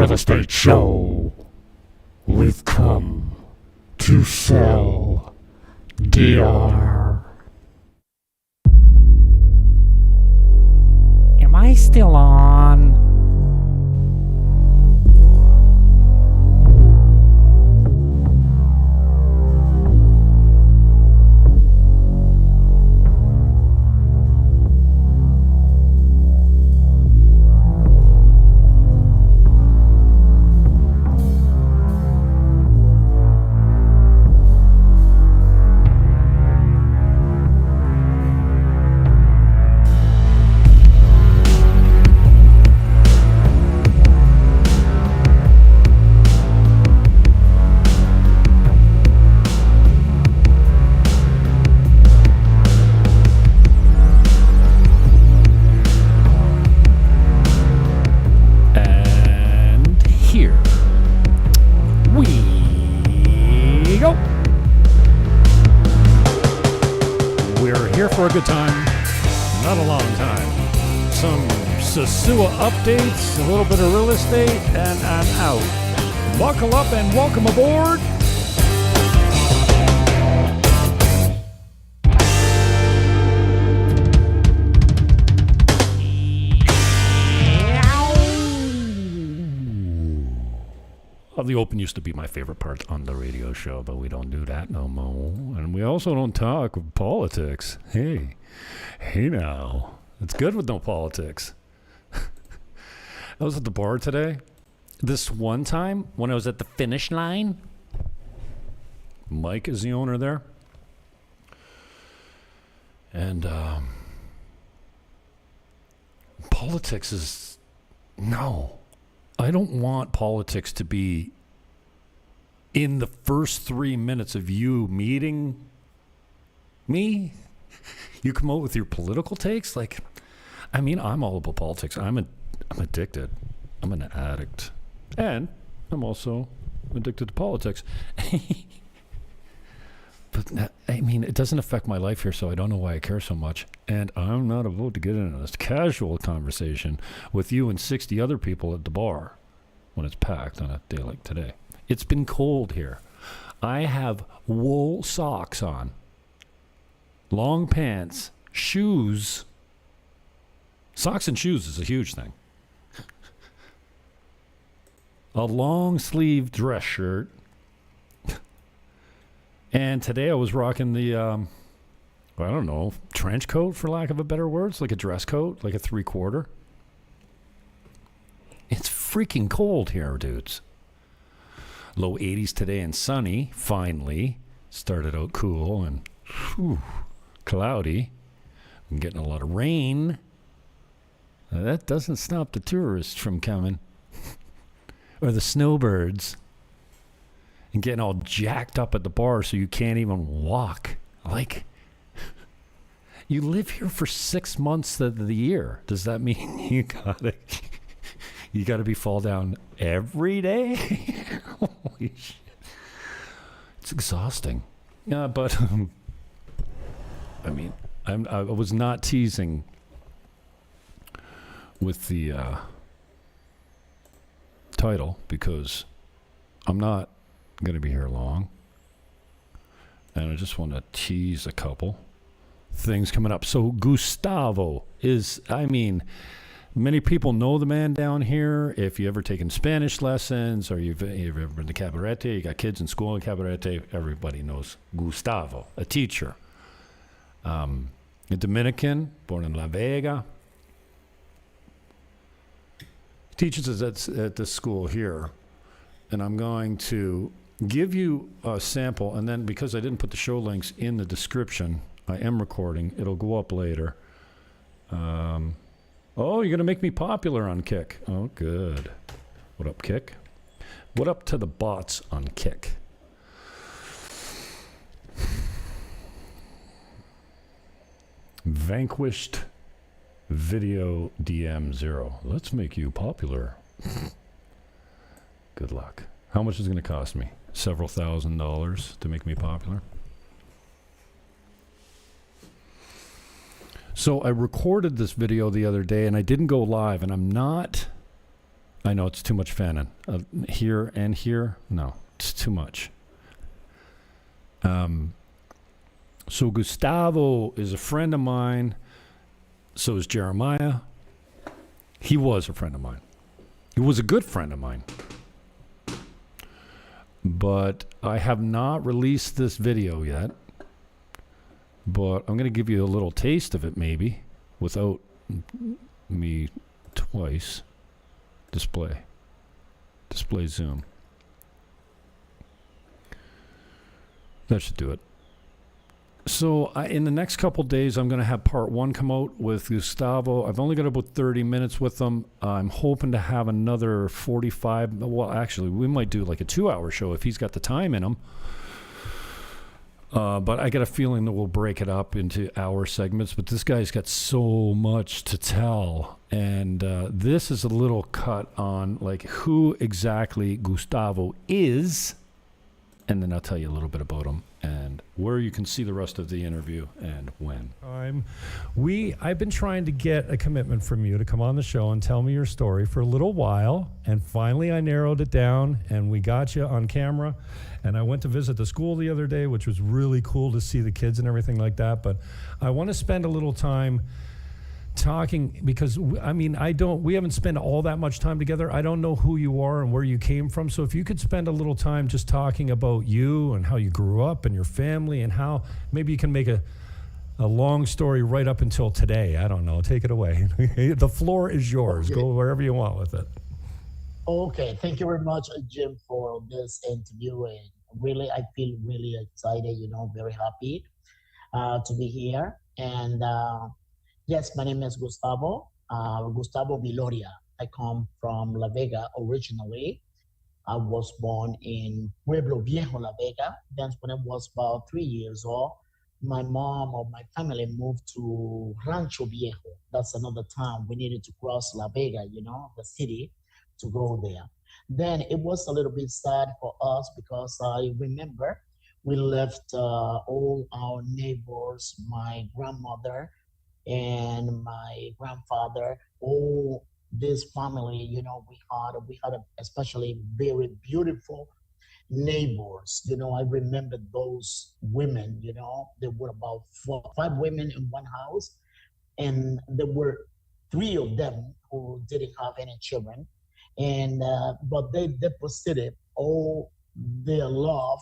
Real Estate Show. We've come to sell DR. Am I still on? For a good time, not a long time. Some Sosua updates, a little bit of real estate, and I'm out. Buckle up and welcome aboard. The open used to be my favorite part on the radio show, but we don't do that no more. And we also don't talk politics. Hey now. It's good with no politics. I was at the bar today. This one time, when I was at the finish line, Mike is the owner there. And politics is... No. I don't want politics to be in the first 3 minutes of you meeting me. You come out with your political takes. Like, I mean, I'm all about politics. I'm addicted. I'm an addict. And I'm also addicted to politics. But, I mean, it doesn't affect my life here, so I don't know why I care so much. And I'm not about to get into this casual conversation with you and 60 other people at the bar when it's packed on a day like today. It's been cold here. I have wool socks on, long pants, shoes. Socks and shoes is a huge thing. A long sleeve dress shirt. And today I was rocking the, I don't know, trench coat, for lack of a better words, like a dress coat, like a 3/4. It's freaking cold here, dudes. Low 80s today and sunny, finally. Started out cool and cloudy. I'm getting a lot of rain. Now, that doesn't stop the tourists from coming. Or the snowbirds. And getting all jacked up at the bar so you can't even walk. Like, you live here for 6 months of the year. Does that mean you gotta be fall down every day? Holy shit. It's exhausting. Yeah, but I mean, I was not teasing with the title because I'm not going to be here long, and I just want to tease a couple things coming up. So Gustavo is, I mean, many people know the man down here. If you ever taken Spanish lessons or you've ever been to Cabarete, you got kids in school in Cabarete, everybody knows Gustavo, a teacher. A Dominican, born in La Vega. Teaches us at this school here, and I'm going to give you a sample, and then because I didn't put the show links in the description, I am recording. It'll go up later. Oh, you're going to make me popular on Kick. Oh, good. What up, Kick? What up to the bots on Kick? Vanquished Video DM 0. Let's make you popular. Good luck. How much is it going to cost me? Several $1,000s to make me popular? So I recorded this video the other day and I didn't go live, and I'm not I know it's too much fanning. Here and here, no, it's too much. So Gustavo is a friend of mine. So is Jeremiah. He was a friend of mine. He was a good friend of mine. But I have not released this video yet. But I'm going to give you a little taste of it, maybe, without me twice. Display zoom. That should do it. So in the next couple days, I'm going to have part 1 come out with Gustavo. I've only got about 30 minutes with him. I'm hoping to have another 45. Well, actually, we might do like a 2-hour show if he's got the time in him. But I got a feeling that we'll break it up into hour segments. But this guy's got so much to tell. And this is a little cut on like who exactly Gustavo is. And then I'll tell you a little bit about him and where you can see the rest of the interview and when. I've been trying to get a commitment from you to come on the show and tell me your story for a little while. And finally I narrowed it down and we got you on camera. And I went to visit the school the other day, which was really cool to see the kids and everything like that. But I want to spend a little time talking because we haven't spent all that much time together. I don't know who you are and where you came from. So if you could spend a little time just talking about you and how you grew up and your family and how maybe you can make a long story right up until today. I don't know. Take it away. The floor is yours. Okay. Go wherever you want with it. Okay, thank you very much, Jim, for this interview. And really, I feel really excited, very happy to be here. And yes, my name is Gustavo Viloria. I come from La Vega originally. I was born in Pueblo Viejo, La Vega. That's when I was about 3 years old. My mom or my family moved to Rancho Viejo. That's another town. We needed to cross La Vega, the city, to go there. Then it was a little bit sad for us because I remember we left all our neighbors, my grandmother, and my grandfather, all this family, we had especially very beautiful neighbors. I remember those women, there were about 5 women in one house, and there were 3 of them who didn't have any children, and but they deposited all their love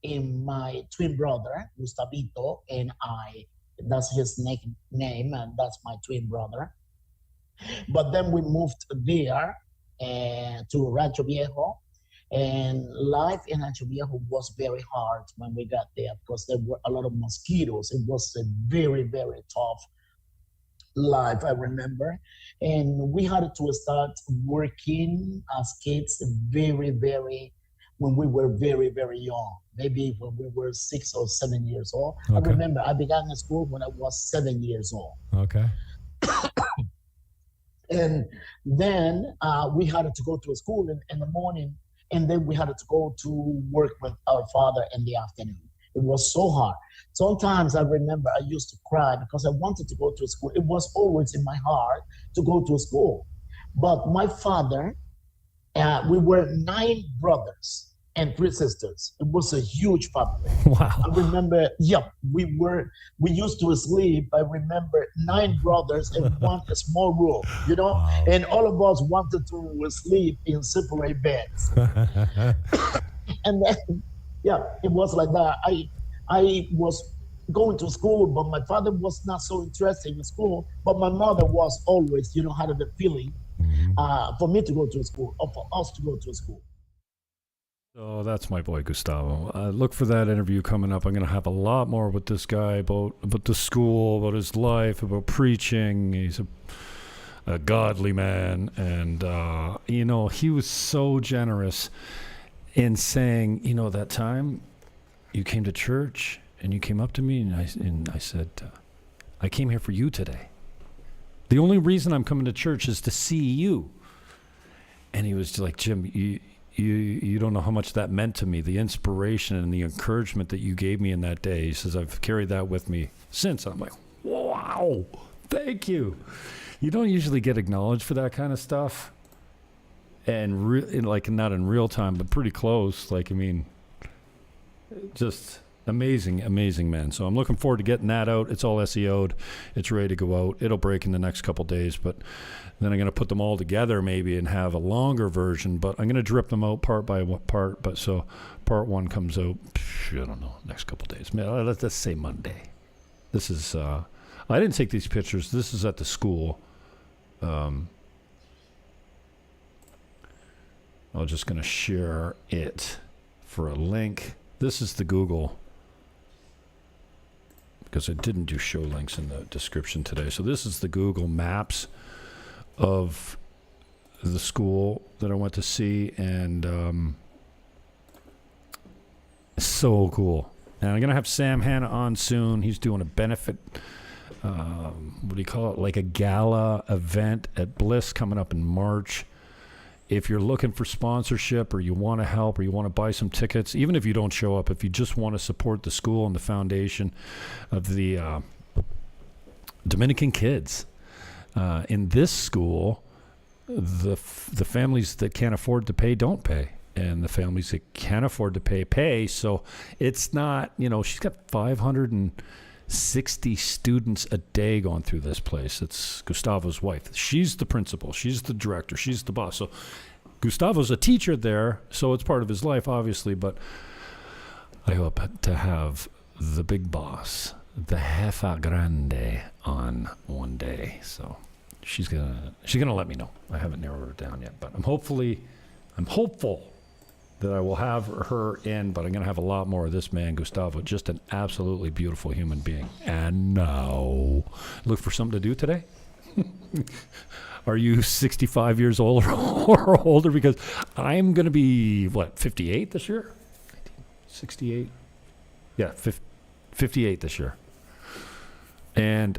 in my twin brother, Gustavito, and I. That's his name, and that's my twin brother. But then we moved there to Rancho Viejo, and life in Rancho Viejo was very hard when we got there because there were a lot of mosquitoes. It was a very, very tough life, I remember. And we had to start working as kids when we were very, very young, maybe when we were 6 or 7 years old. Okay. I remember I began in school when I was 7 years old. Okay. And then we had to go to school in the morning, and then we had to go to work with our father in the afternoon. It was so hard. Sometimes I remember I used to cry because I wanted to go to school. It was always in my heart to go to school. But my father, we were 9 brothers and 3 sisters. It was a huge family. Wow. I remember, we used to sleep, I remember 9 brothers in one small room, Wow. and all of us wanted to sleep in separate beds. And then, it was like that. I was going to school, but my father was not so interested in school, but my mother was always, had the feeling for me to go to school or for us to go to school. So that's my boy Gustavo. Look for that interview coming up. I'm going to have a lot more with this guy about the school, about his life, about preaching. He's a godly man, and he was so generous in saying, that time you came to church and you came up to me and I said, I came here for you today. The only reason I'm coming to church is to see you. And he was like, Jim, you don't know how much that meant to me, the inspiration and the encouragement that you gave me in that day. He says, I've carried that with me since. I'm like, wow, thank you. You don't usually get acknowledged for that kind of stuff. and like not in real time, but pretty close. Like, I mean, just amazing, man. So I'm looking forward to getting that out. It's all SEO'd. It's ready to go out. It'll break in the next couple days, but then I'm going to put them all together maybe and have a longer version, but I'm going to drip them out part by part. But so part 1 comes out, I don't know, next couple days. Let's say Monday. This is, I didn't take these pictures. This is at the school. I'm just going to share it for a link. This is the Google, because I didn't do show links in the description today. So this is the Google Maps of the school that I went to see, and so cool. And I'm going to have Sam Hanna on soon. He's doing a benefit, what do you call it, like a gala event at Bliss coming up in March. If you're looking for sponsorship, or you want to help, or you want to buy some tickets, even if you don't show up, if you just want to support the school and the foundation of the Dominican kids in this school, the families that can't afford to pay don't pay, and the families that can afford to pay. So it's not, she's got 560 students a day going through this place. It's Gustavo's wife. She's the principal. She's the director. She's the boss. So Gustavo's a teacher there, so it's part of his life, obviously, but I hope to have the big boss, the Jefa Grande, on one day. So she's gonna let me know. I haven't narrowed it down yet, but I'm hopeful that I will have her in, but I'm going to have a lot more of this man, Gustavo. Just an absolutely beautiful human being. And now, look for something to do today? Are you 65 years old or older? Because I'm going to be, 58 this year? 68? Yeah, 58 this year. And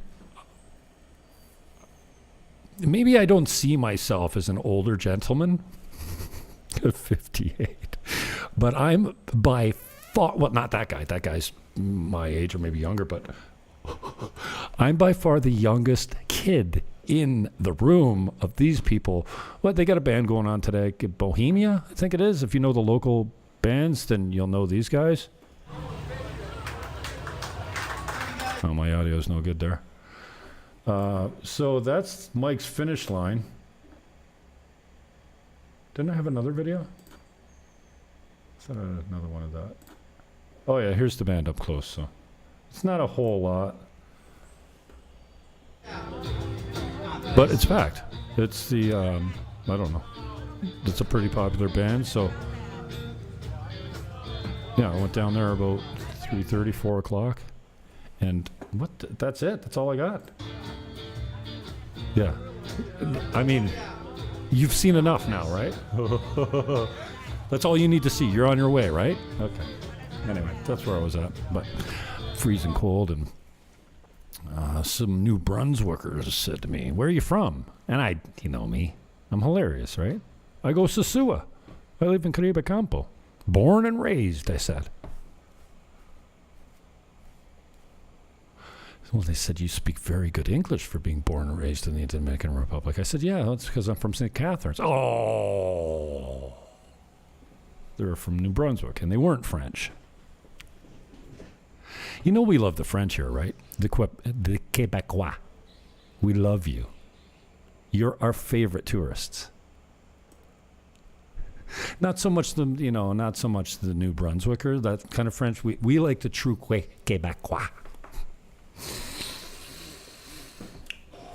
maybe I don't see myself as an older gentleman at 58. But I'm by far, not that guy. That guy's my age or maybe younger, but I'm by far the youngest kid in the room of these people. They got a band going on today, Bohemia, I think it is. If you know the local bands, then you'll know these guys. Oh, my audio's no good there. So that's Mike's finish line. Didn't I have another video? I thought I had another one of that. Oh yeah, here's the band up close, so it's not a whole lot. But it's packed. It's the, I don't know. It's a pretty popular band, so yeah, I went down there about 3:30, 4 o'clock, and that's it. That's all I got. Yeah. I mean, you've seen enough now, right? That's all you need to see. You're on your way, right? Okay. Anyway, that's where I was at. But freezing cold, and some New Brunswickers said to me, "Where are you from?" And you know me. I'm hilarious, right? I go, Sosua. I live in Caribe Campo. Born and raised, I said. Well, they said, you speak very good English for being born and raised in the Dominican Republic. I said, yeah, that's because I'm from St. Catharines. Oh. They were from New Brunswick, and they weren't French. You know we love the French here, right? The Quebecois. We love you. You're our favorite tourists. Not so much the New Brunswicker, that kind of French. We like the true Quebecois.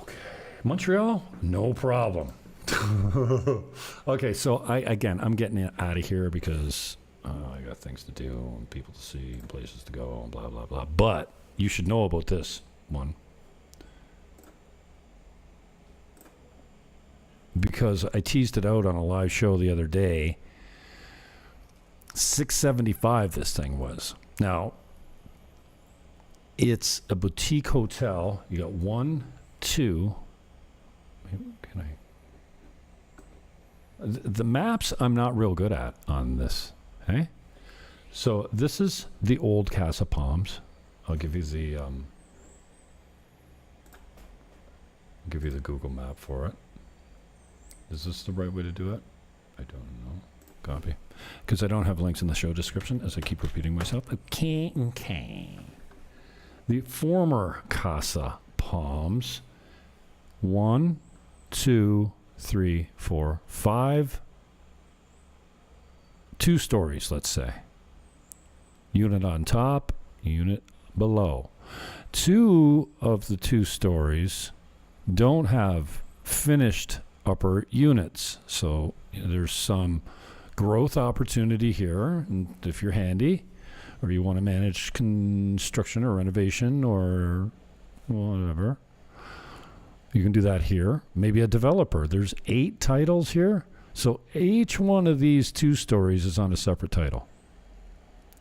Okay. Montreal, no problem. Okay, so I'm getting out of here because I got things to do and people to see and places to go and blah, blah, blah. But you should know about this one. Because I teased it out on a live show the other day. $675 this thing was. Now, it's a boutique hotel. You got 1, 2. Can I? The maps I'm not real good at on this. Hey? So this is the old Casa Palms. I'll give you the Google map for it. Is this the right way to do it? I don't know. Copy. Because I don't have links in the show description, as I keep repeating myself. Okay. The former Casa Palms. 1, 2, 3, 4, 5. 2 stories, let's say. Unit on top, unit below. 2 of the 2 stories don't have finished upper units. So there's some growth opportunity here. And if you're handy or you want to manage construction or renovation or whatever, you can do that here. Maybe a developer. There's 8 titles here. So each one of these 2 stories is on a separate title.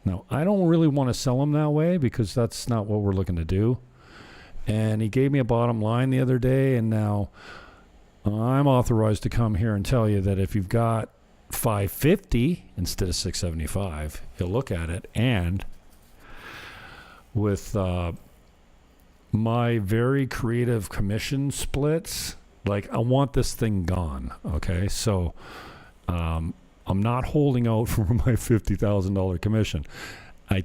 Now, I don't really want to sell them that way because that's not what we're looking to do. And he gave me a bottom line the other day, and now I'm authorized to come here and tell you that if you've got 550 instead of 675, he'll look at it. And with my very creative commission splits, like, I want this thing gone, okay? So I'm not holding out for my $50,000 commission. I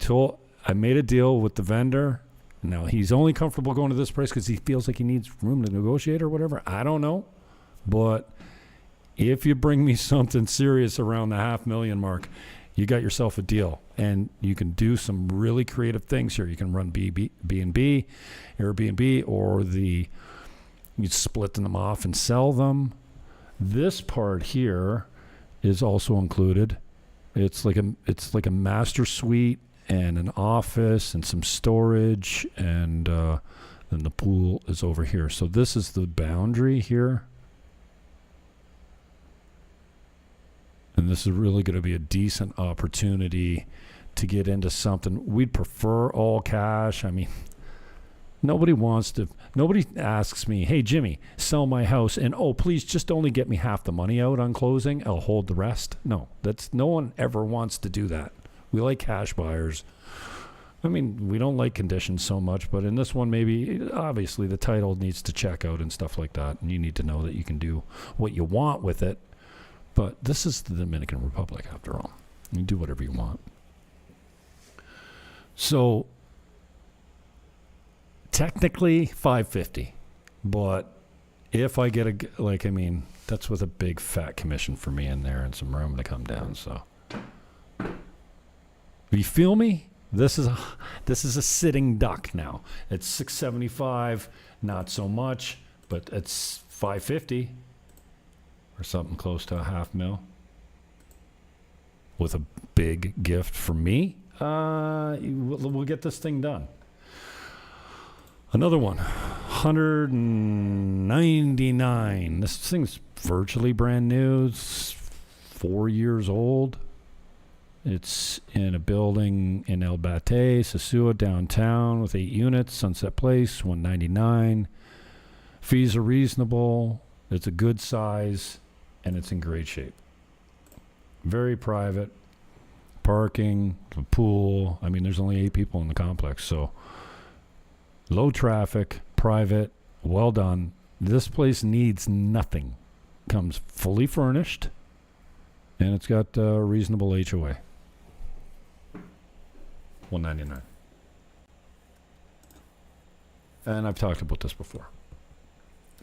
made a deal with the vendor. Now, he's only comfortable going to this price because he feels like he needs room to negotiate or whatever. I don't know. But if you bring me something serious around the $500,000 mark, you got yourself a deal. And you can do some really creative things here. You can run B&B, Airbnb, or you split them off and sell them. This part here is also included. It's like a master suite and an office and some storage, and then the pool is over here. So this is the boundary here. And this is really going to be a decent opportunity to get into something. We'd prefer all cash. I mean, nobody asks me, hey, Jimmy, sell my house, and please just only get me half the money out on closing. I'll hold the rest. No one ever wants to do that. We like cash buyers. I mean, we don't like conditions so much, but in this one, maybe, obviously, the title needs to check out and stuff like that, and you need to know that you can do what you want with it. But this is the Dominican Republic, after all. You do whatever you want. So, technically, $550. But if I get that's with a big fat commission for me in there and some room to come down. So, you feel me? This is a sitting duck now. It's $675, not so much, but it's $550. Or something close to $500,000 with a big gift from me. We'll get this thing done. Another one, $199. This thing's virtually brand new. It's 4 years old. It's in a building in El Bate, Sosua, downtown, with 8 units. Sunset Place, $199. Fees are reasonable. It's a good size. And it's in great shape. Very private. Parking, a pool. I mean, there's only 8 people in the complex. So, low traffic, private, well done. This place needs nothing. Comes fully furnished. And it's got a reasonable HOA. $199. And I've talked about this before.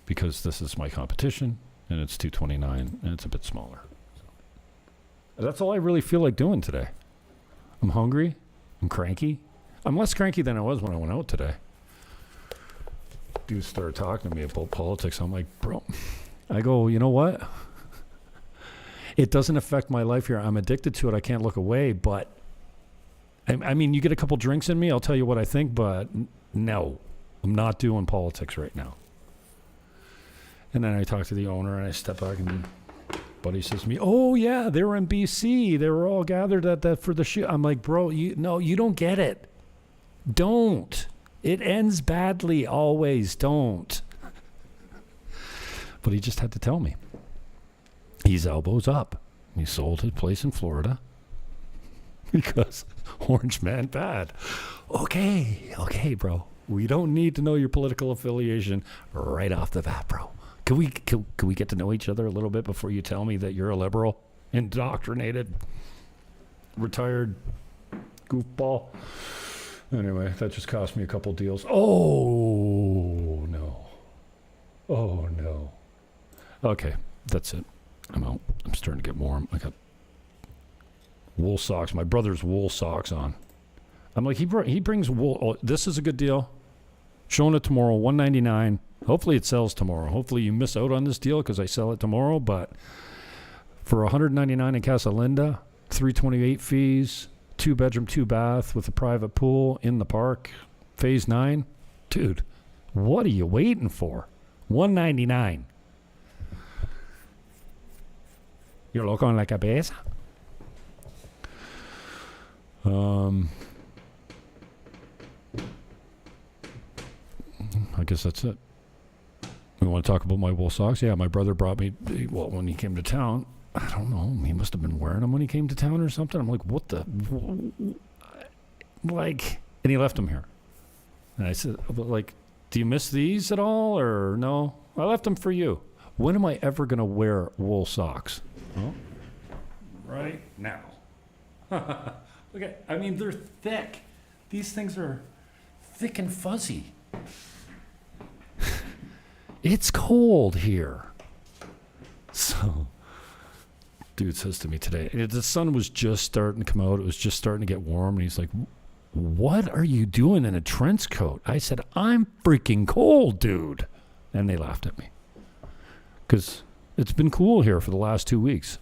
Because this is my competition. And it's $229, and it's a bit smaller. So that's all I really feel like doing today. I'm hungry. I'm cranky. I'm less cranky than I was when I went out today. Dude started talking to me about politics. I'm like, bro. I go, you know what? It doesn't affect my life here. I'm addicted to it. I can't look away. But, I mean, you get a couple drinks in me, I'll tell you what I think. But no, I'm not doing politics right now. And then I talked to the owner, and I step back, and buddy says to me, "Oh yeah, they were in BC. They were all gathered at that for the shoot." I'm like, "Bro, you don't get it. Don't. It ends badly always. Don't." But he just had to tell me. He's elbows up. He sold his place in Florida because Orange Man bad. Okay, bro. We don't need to know your political affiliation right off the bat, bro. Can we get to know each other a little bit before you tell me that you're a liberal? indoctrinated, retired goofball. Anyway, that just cost me a couple deals. Oh, no. Oh, no. Okay, that's it. I'm out. I'm starting to get warm. I got wool socks. My brother's wool socks on. I'm like, he brings wool. Oh, this is a good deal. Showing it tomorrow, $199. Hopefully it sells tomorrow. Hopefully you miss out on this deal because I sell it tomorrow. But for $199 in Casa Linda, $328 fees, 2-bedroom, 2-bath with a private pool in the park, phase 9. Dude, what are you waiting for? $199. You're loco en la cabeza. I guess that's it. We want to talk about my wool socks. Yeah, my brother brought me, well, when he came to town, I don't know, he must have been wearing them when he came to town or something. I'm like, what the, like, and he left them here. And I said, like, do you miss these at all or no? I left them for you. When am I ever going to wear wool socks? Oh, right now. Look at, I mean, they're thick. These things are thick and fuzzy. It's cold here. So, dude says to me today, the sun was just starting to come out. It was just starting to get warm. And he's like, what are you doing in a trench coat? I said, I'm freaking cold, dude. And they laughed at me. Because it's been cool here for the last 2 weeks.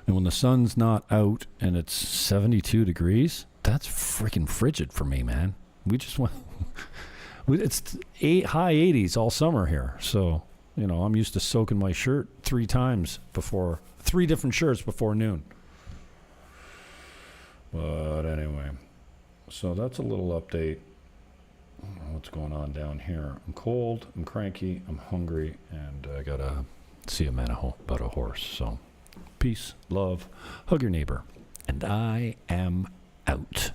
And when the sun's not out and it's 72 degrees, that's freaking frigid for me, man. We just went... It's high 80s all summer here. So, you know, I'm used to soaking my shirt 3 different shirts before noon. But anyway, so that's a little update. I don't know what's going on down here. I'm cold, I'm cranky, I'm hungry, and I got to see a man about a horse. So, peace, love, hug your neighbor. And I am out.